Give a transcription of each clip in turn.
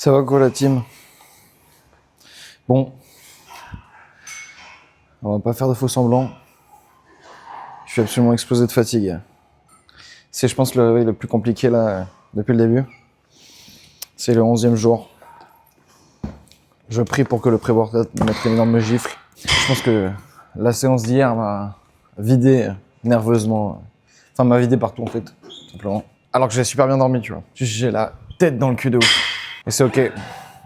Ça va quoi la team? Bon, on va pas faire de faux semblants. Je suis absolument explosé de fatigue. C'est je pense le réveil le plus compliqué là depuis le début. C'est le 11e jour. Je prie pour que le pré-workout mette une énorme gifle. Je pense que la séance d'hier m'a vidé nerveusement. Enfin m'a vidé partout en fait, tout simplement. Alors que j'ai super bien dormi, tu vois. Juste j'ai la tête dans le cul de ouf. Et c'est ok.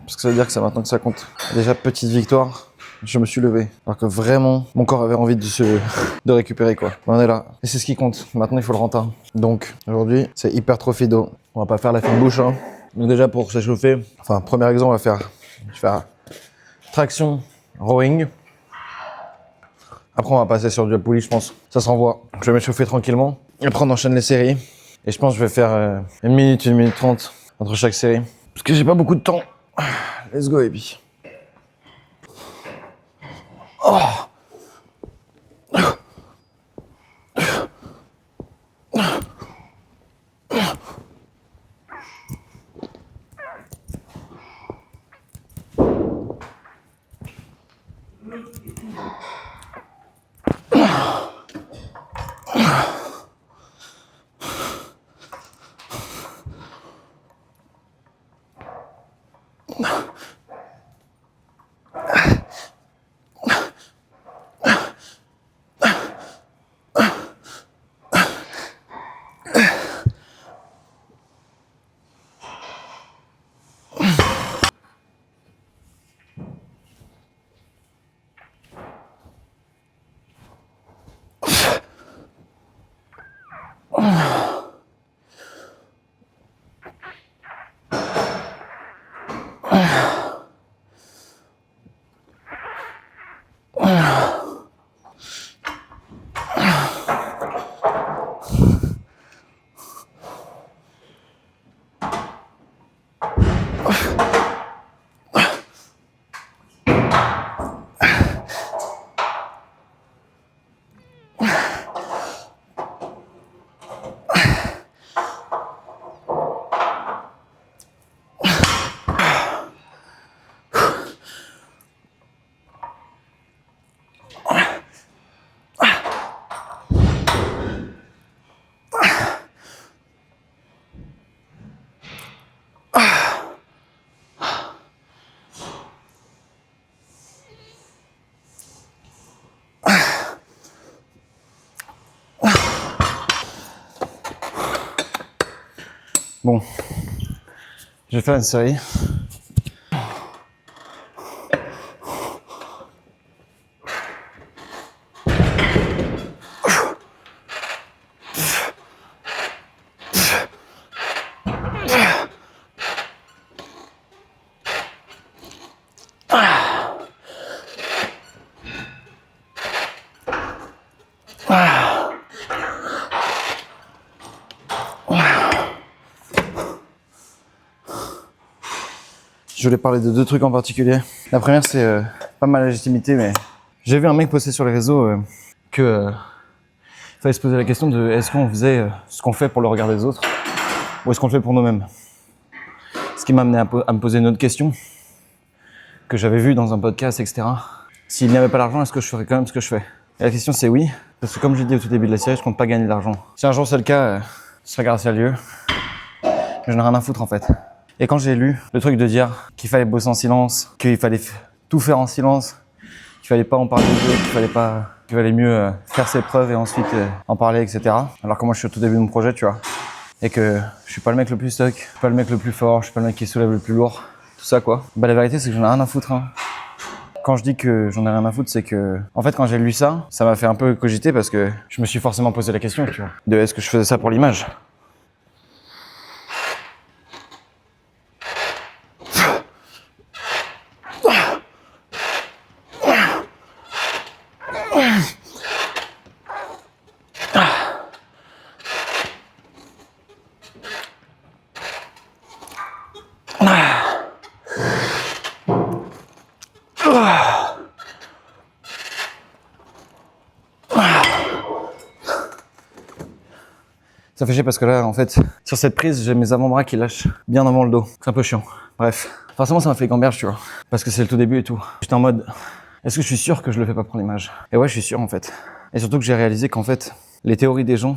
Parce que ça veut dire que c'est maintenant que ça compte. Déjà, petite victoire, je me suis levé. Alors que vraiment, mon corps avait envie de récupérer quoi. On est là. Et c'est ce qui compte. Maintenant, il faut le rentrer. Donc, aujourd'hui, c'est hypertrophie dos. On va pas faire la fine bouche. Hein. Donc déjà, pour s'échauffer, enfin, premier exemple, je vais faire traction, rowing. Après, on va passer sur du pulley, je pense. Ça s'envoie. Je vais m'échauffer tranquillement. Et après, on enchaîne les séries. Et je pense que je vais faire 1 minute, 1 minute 30 entre chaque série. Parce que j'ai pas beaucoup de temps. Let's go, Ebi. Oh. Bon, je vais faire une série. Je voulais parler de 2 trucs en particulier. La première, c'est pas ma légitimité, mais j'ai vu un mec poster sur les réseaux que fallait se poser la question de est-ce qu'on faisait ce qu'on fait pour le regard des autres ou est-ce qu'on le fait pour nous-mêmes. Ce qui m'a amené à me poser une autre question que j'avais vue dans un podcast, etc. S'il n'y avait pas l'argent, est-ce que je ferais quand même ce que je fais? Et la question, c'est oui, parce que comme je l'ai dit au tout début de la série, je compte pas gagner de l'argent. Si un jour c'est le cas, ce serait grâce à Dieu. Mais j'en ai rien à foutre en fait. Et quand j'ai lu le truc de dire qu'il fallait bosser en silence, qu'il fallait tout faire en silence, qu'il fallait pas en parler des autres, qu'il valait mieux faire ses preuves et ensuite en parler, etc. Alors que moi je suis au tout début de mon projet, tu vois. Et que je suis pas le mec le plus stock, je suis pas le mec le plus fort, je suis pas le mec qui soulève le plus lourd, tout ça quoi. Bah la vérité c'est que j'en ai rien à foutre. Hein. Quand je dis que j'en ai rien à foutre, c'est que, en fait, quand j'ai lu ça, ça m'a fait un peu cogiter parce que je me suis forcément posé la question, tu vois, de est-ce que je faisais ça pour l'image? Ça fait chier parce que là, en fait, sur cette prise, j'ai mes avant-bras qui lâchent bien avant le dos. C'est un peu chiant. Bref. Forcément, ça m'a fait gamberge, tu vois. Parce que c'est le tout début et tout. J'étais en mode, est-ce que je suis sûr que je le fais pas pour l'image? Et ouais, je suis sûr, en fait. Et surtout que j'ai réalisé qu'en fait, les théories des gens,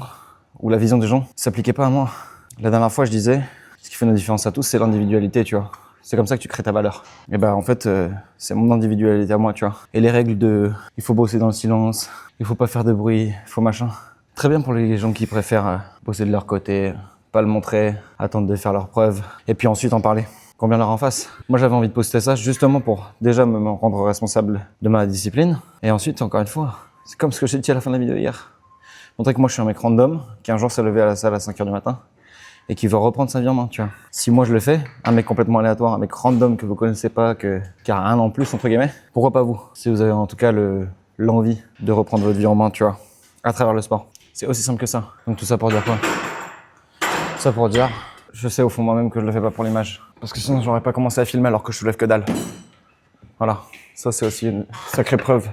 ou la vision des gens, s'appliquait pas à moi. La dernière fois, je disais, ce qui fait notre différence à tous, c'est l'individualité, tu vois. C'est comme ça que tu crées ta valeur. Et bah, en fait, c'est mon individualité à moi, tu vois. Et les règles de, il faut bosser dans le silence, il faut pas faire de bruit, il faut machin. Très bien pour les gens qui préfèrent bosser de leur côté, pas le montrer, attendre de faire leurs preuves, et puis ensuite en parler. Combien leur en face. Moi, j'avais envie de poster ça justement pour déjà me rendre responsable de ma discipline. Et ensuite, encore une fois, c'est comme ce que j'ai dit à la fin de la vidéo hier. Montrer que moi, je suis un mec random, qui un jour s'est levé à la salle à 5h du matin, et qui veut reprendre sa vie en main, tu vois. Si moi je le fais, un mec complètement aléatoire, un mec random que vous connaissez pas, qui a rien en plus, entre guillemets, pourquoi pas vous? Si vous avez en tout cas l'envie de reprendre votre vie en main, tu vois, à travers le sport. C'est aussi simple que ça. Donc tout ça pour dire quoi? Tout ça pour dire, je sais au fond moi-même que je le fais pas pour l'image. Parce que sinon j'aurais pas commencé à filmer alors que je soulève que dalle. Voilà. Ça c'est aussi une sacrée preuve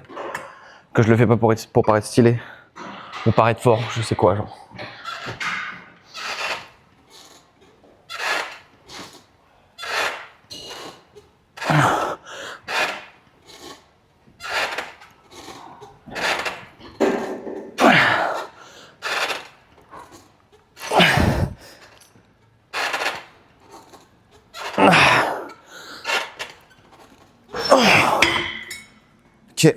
que je le fais pas pour paraître stylé. Ou paraître fort, je sais quoi, genre. Ok.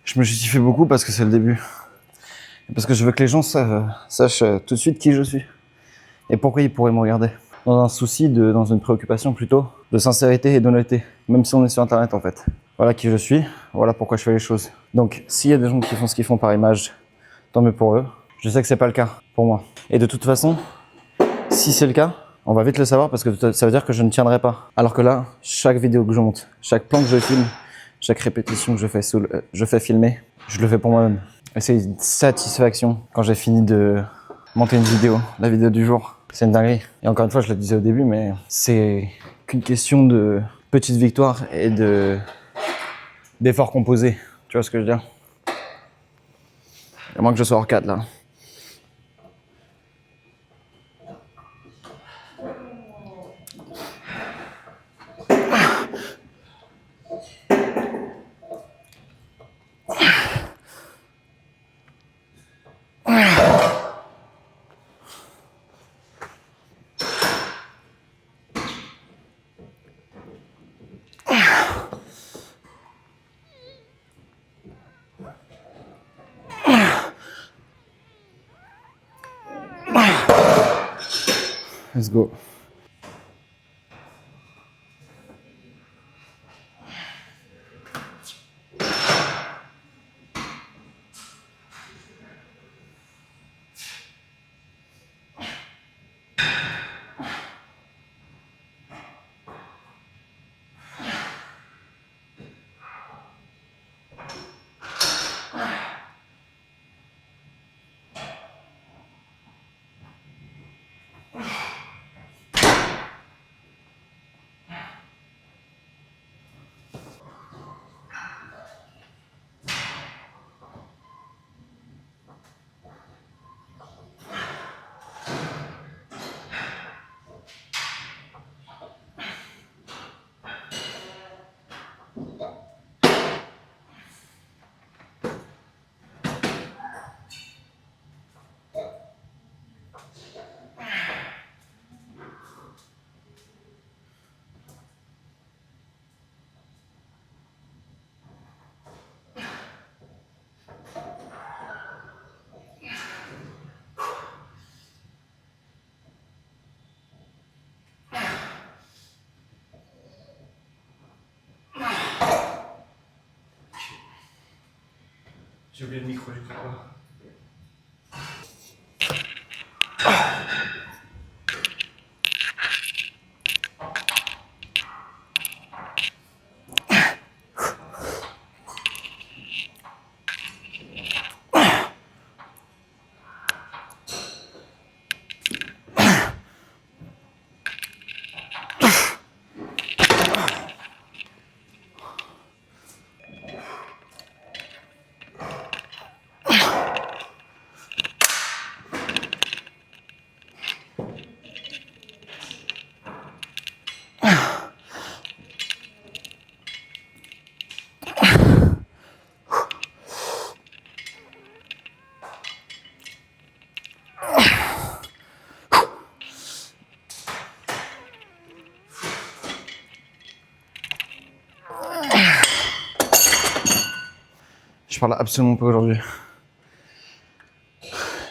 Je me justifie beaucoup parce que c'est le début. Et parce que je veux que les gens sachent tout de suite qui je suis. Et pourquoi ils pourraient me regarder. Dans un souci, dans une préoccupation plutôt, de sincérité et d'honnêteté. Même si on est sur internet en fait. Voilà qui je suis, voilà pourquoi je fais les choses. Donc s'il y a des gens qui font ce qu'ils font par image, tant mieux pour eux. Je sais que c'est pas le cas pour moi. Et de toute façon, si c'est le cas, on va vite le savoir parce que ça veut dire que je ne tiendrai pas. Alors que là, chaque vidéo que je monte, chaque plan que je filme, chaque répétition que je fais filmer, je le fais pour moi-même. Et c'est une satisfaction quand j'ai fini de monter une vidéo, la vidéo du jour. C'est une dinguerie. Et encore une fois, je le disais au début, mais c'est qu'une question de petite victoire et d'efforts composés. Tu vois ce que je veux dire? À moins que je sois hors cadre là. Let's go. J'ai oublié le micro, je crois pas. Je parle absolument pas aujourd'hui.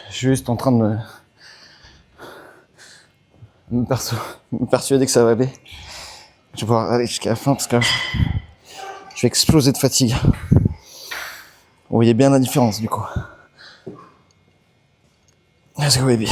Je suis juste en train de me persuader que ça va aller. Je vais pouvoir aller jusqu'à la fin parce que je vais exploser de fatigue. Vous voyez bien la différence du coup. Let's go baby.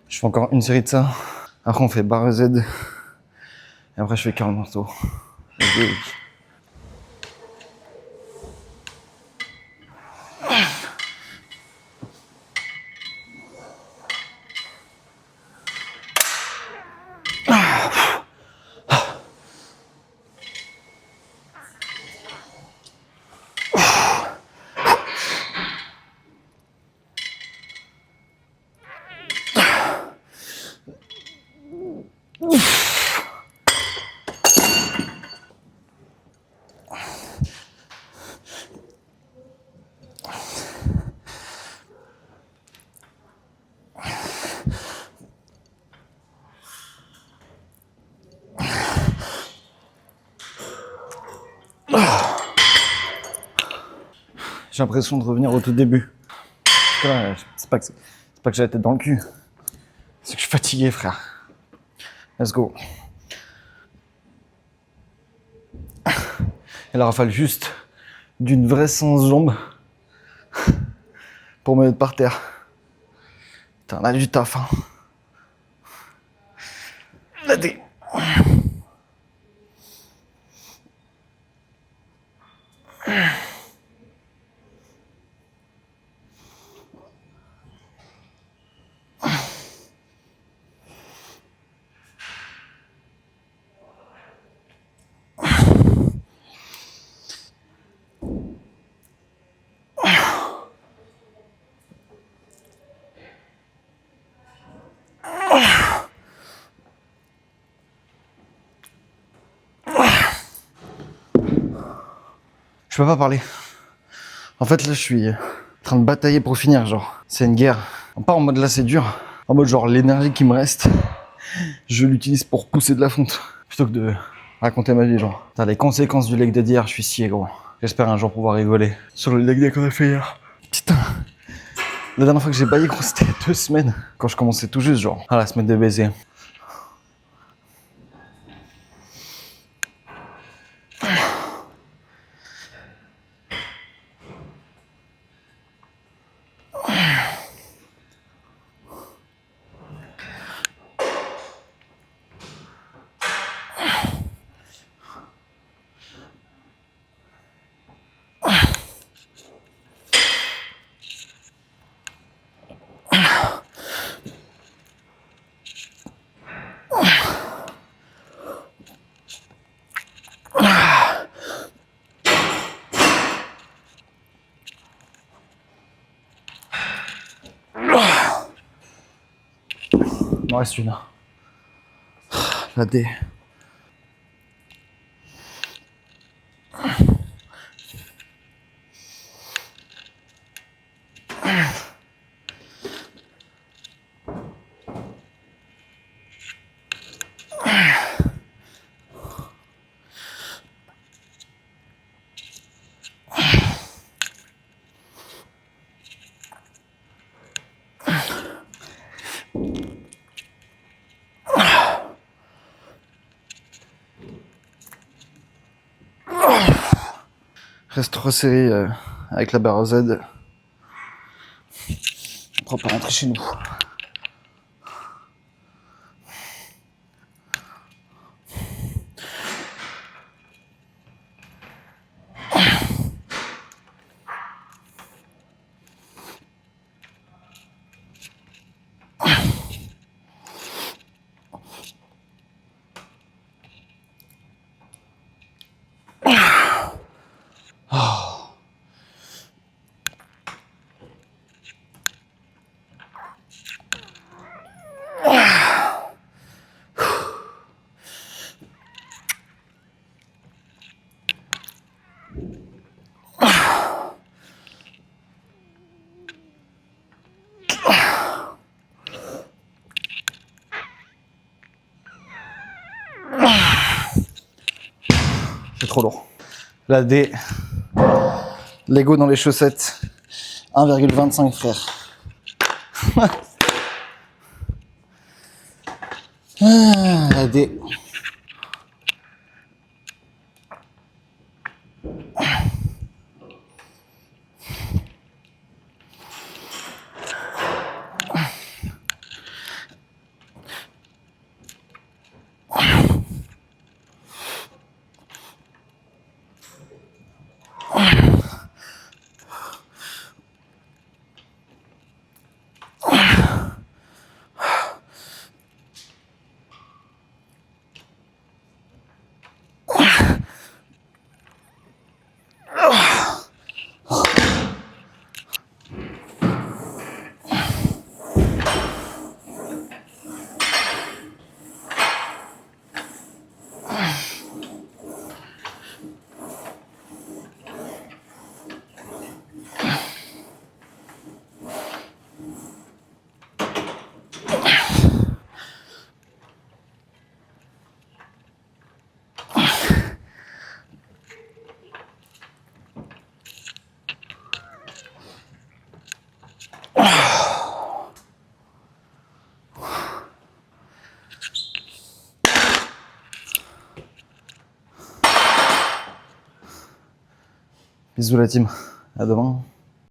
Je fais encore une série de ça. Après on fait barre Z. Et après je fais curl marteau. J'ai l'impression de revenir au tout début. Là, c'est pas que j'ai la tête dans le cul. C'est que je suis fatigué, frère. Let's go. Il aura fallu juste d'une vraie séance jambes pour me mettre par terre. Putain, là, du taf. Hein. Là, je peux pas parler. En fait, là, je suis en train de batailler pour finir, genre. C'est une guerre. Pas en mode là, c'est dur. En mode genre, l'énergie qui me reste, je l'utilise pour pousser de la fonte. Plutôt que de raconter ma vie, genre. Putain, les conséquences du leg day d'hier, je suis scié, gros. J'espère un jour pouvoir rigoler sur le leg day qu'on a fait hier. Putain. La dernière fois que j'ai baillé, gros, c'était il y a 2 semaines. Quand je commençais tout juste, genre. Ah, la semaine de baiser. m'en reste une. La D. Reste 3 séries avec la barre Z. On pourra pas rentrer chez nous. C'est trop lourd. La D. Lego dans les chaussettes. 1,25 frère. La D. Bisous la team. À demain.